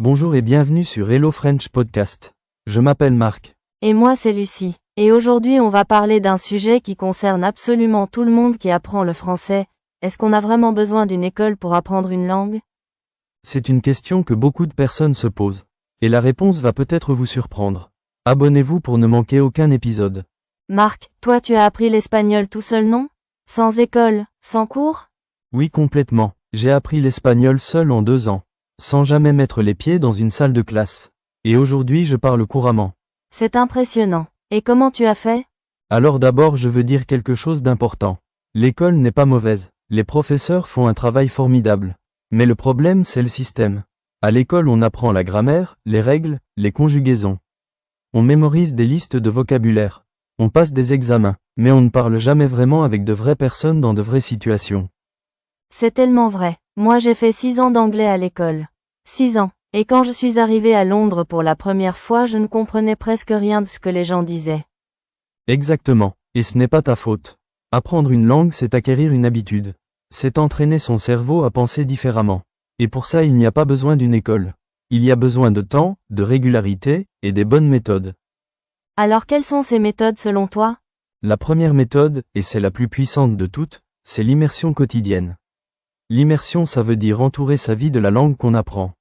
Bonjour et bienvenue sur Hello French Podcast. Je m'appelle Marc. Et moi c'est Lucie. Et aujourd'hui on va parler d'un sujet qui concerne absolument tout le monde qui apprend le français. Est-ce qu'on a vraiment besoin d'une école pour apprendre une langue? C'est une question que beaucoup de personnes se posent. Et la réponse va peut-être vous surprendre. Abonnez-vous pour ne manquer aucun épisode. Marc, toi tu as appris l'espagnol tout seul, non? Sans école, sans cours? Oui, complètement. J'ai appris l'espagnol seul en 2 ans, sans jamais mettre les pieds dans une salle de classe. Et aujourd'hui je parle couramment. C'est impressionnant. Et comment tu as fait? Alors d'abord je veux dire quelque chose d'important. L'école n'est pas mauvaise. Les professeurs font un travail formidable. Mais le problème c'est le système. À l'école on apprend la grammaire, les règles, les conjugaisons. On mémorise des listes de vocabulaire. On passe des examens, mais on ne parle jamais vraiment avec de vraies personnes dans de vraies situations. C'est tellement vrai. Moi j'ai fait 6 ans d'anglais à l'école. 6 ans. Et quand je suis arrivée à Londres pour la première fois, je ne comprenais presque rien de ce que les gens disaient. Exactement. Et ce n'est pas ta faute. Apprendre une langue, c'est acquérir une habitude. C'est entraîner son cerveau à penser différemment. Et pour ça, il n'y a pas besoin d'une école. Il y a besoin de temps, de régularité, et des bonnes méthodes. Alors quelles sont ces méthodes selon toi? La première méthode, et c'est la plus puissante de toutes, c'est l'immersion quotidienne. L'immersion, ça veut dire entourer sa vie de la langue qu'on apprend.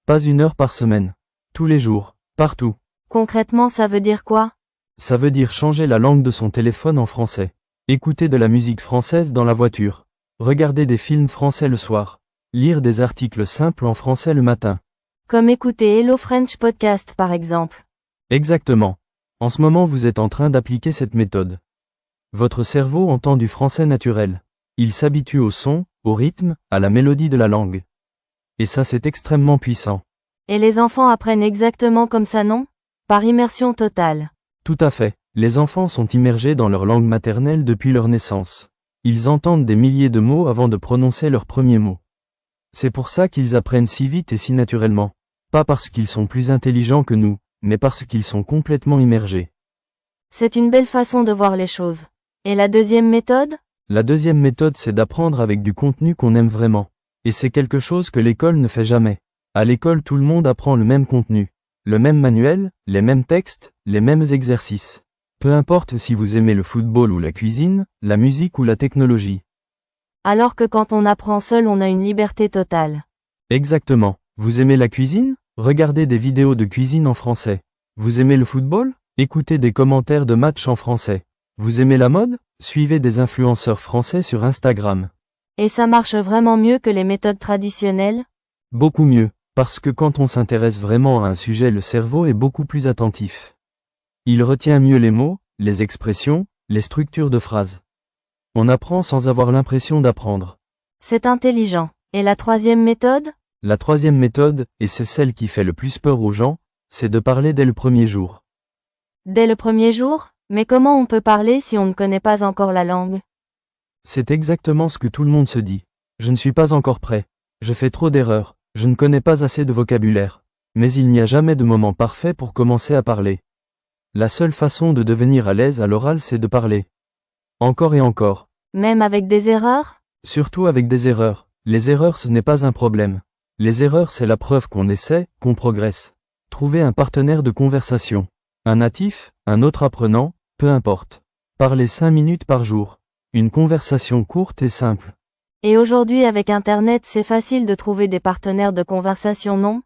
Pas 1 heure par semaine. Tous les jours, partout. Concrètement ça veut dire quoi? Ça veut dire changer la langue de son téléphone en français. Écouter de la musique française dans la voiture. Regarder des films français le soir. Lire des articles simples en français le matin. Comme écouter Hello French Podcast par exemple. Exactement. En ce moment vous êtes en train d'appliquer cette méthode. Votre cerveau entend du français naturel. Il s'habitue au son, au rythme, à la mélodie de la langue. Et ça c'est extrêmement puissant. Et les enfants apprennent exactement comme ça, non? Par immersion totale. Tout à fait. Les enfants sont immergés dans leur langue maternelle depuis leur naissance. Ils entendent des milliers de mots avant de prononcer leurs premiers mots. C'est pour ça qu'ils apprennent si vite et si naturellement. Pas parce qu'ils sont plus intelligents que nous, mais parce qu'ils sont complètement immergés. C'est une belle façon de voir les choses. Et la deuxième méthode? La deuxième méthode c'est d'apprendre avec du contenu qu'on aime vraiment. Et c'est quelque chose que l'école ne fait jamais. À l'école tout le monde apprend le même contenu. Le même manuel, les mêmes textes, les mêmes exercices. Peu importe si vous aimez le football ou la cuisine, la musique ou la technologie. Alors que quand on apprend seul on a une liberté totale. Exactement. Vous aimez la cuisine? Regardez des vidéos de cuisine en français. Vous aimez le football? Écoutez des commentaires de matchs en français. Vous aimez la mode? Suivez des influenceurs français sur Instagram. Et ça marche vraiment mieux que les méthodes traditionnelles? Beaucoup mieux, parce que quand on s'intéresse vraiment à un sujet, le cerveau est beaucoup plus attentif. Il retient mieux les mots, les expressions, les structures de phrases. On apprend sans avoir l'impression d'apprendre. C'est intelligent. Et la troisième méthode? La troisième méthode, et c'est celle qui fait le plus peur aux gens, c'est de parler dès le premier jour. Dès le premier jour? Mais comment on peut parler si on ne connaît pas encore la langue? C'est exactement ce que tout le monde se dit. Je ne suis pas encore prêt. Je fais trop d'erreurs. Je ne connais pas assez de vocabulaire. Mais il n'y a jamais de moment parfait pour commencer à parler. La seule façon de devenir à l'aise à l'oral c'est de parler. Encore et encore. Même avec des erreurs? Surtout avec des erreurs. Les erreurs ce n'est pas un problème. Les erreurs c'est la preuve qu'on essaie, qu'on progresse. Trouvez un partenaire de conversation. Un natif, un autre apprenant, peu importe. Parlez 5 minutes par jour. Une conversation courte et simple. Et aujourd'hui avec Internet c'est facile de trouver des partenaires de conversation, non?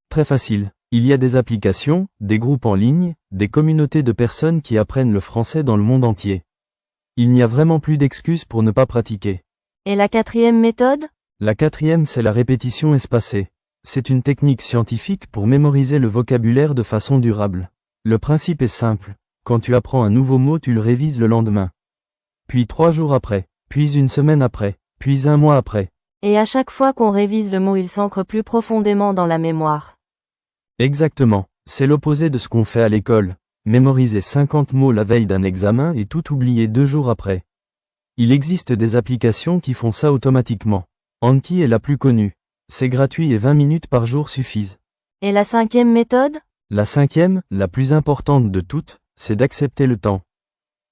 Très facile. Il y a des applications, des groupes en ligne, des communautés de personnes qui apprennent le français dans le monde entier. Il n'y a vraiment plus d'excuses pour ne pas pratiquer. Et la quatrième méthode? La quatrième c'est la répétition espacée. C'est une technique scientifique pour mémoriser le vocabulaire de façon durable. Le principe est simple. Quand tu apprends un nouveau mot tu le révises le lendemain. Puis 3 jours après, puis 1 semaine après, puis 1 mois après. Et à chaque fois qu'on révise le mot il s'ancre plus profondément dans la mémoire. Exactement, c'est l'opposé de ce qu'on fait à l'école. Mémoriser 50 mots la veille d'un examen et tout oublier 2 jours après. Il existe des applications qui font ça automatiquement. Anki est la plus connue. C'est gratuit et 20 minutes par jour suffisent. Et la cinquième méthode? La cinquième, la plus importante de toutes, c'est d'accepter le temps.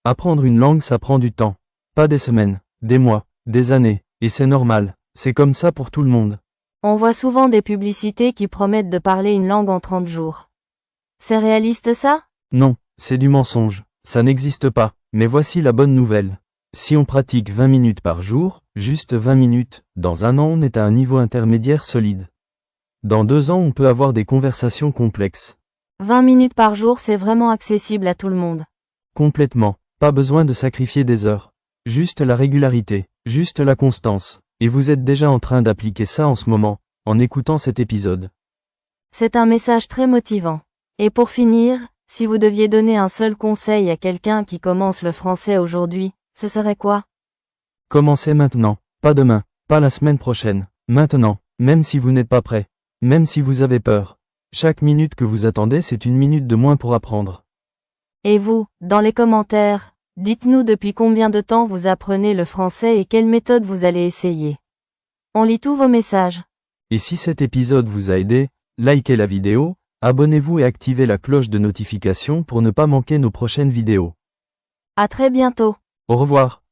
Apprendre une langue ça prend du temps. Pas des semaines, des mois, des années, et c'est normal, c'est comme ça pour tout le monde. On voit souvent des publicités qui promettent de parler une langue en 30 jours. C'est réaliste ça? Non, c'est du mensonge. Ça n'existe pas. Mais voici la bonne nouvelle. Si on pratique 20 minutes par jour, juste 20 minutes, dans un an on est à un niveau intermédiaire solide. Dans 2 ans on peut avoir des conversations complexes. 20 minutes par jour, c'est vraiment accessible à tout le monde. Complètement. Pas besoin de sacrifier des heures. Juste la régularité, juste la constance. Et vous êtes déjà en train d'appliquer ça en ce moment, en écoutant cet épisode. C'est un message très motivant. Et pour finir, si vous deviez donner un seul conseil à quelqu'un qui commence le français aujourd'hui, ce serait quoi? Commencez maintenant, pas demain, pas la semaine prochaine, maintenant, même si vous n'êtes pas prêt, même si vous avez peur. Chaque minute que vous attendez, c'est une minute de moins pour apprendre. Et vous, dans les commentaires, dites-nous depuis combien de temps vous apprenez le français et quelle méthode vous allez essayer. On lit tous vos messages. Et si cet épisode vous a aidé, likez la vidéo, abonnez-vous et activez la cloche de notification pour ne pas manquer nos prochaines vidéos. À très bientôt. Au revoir.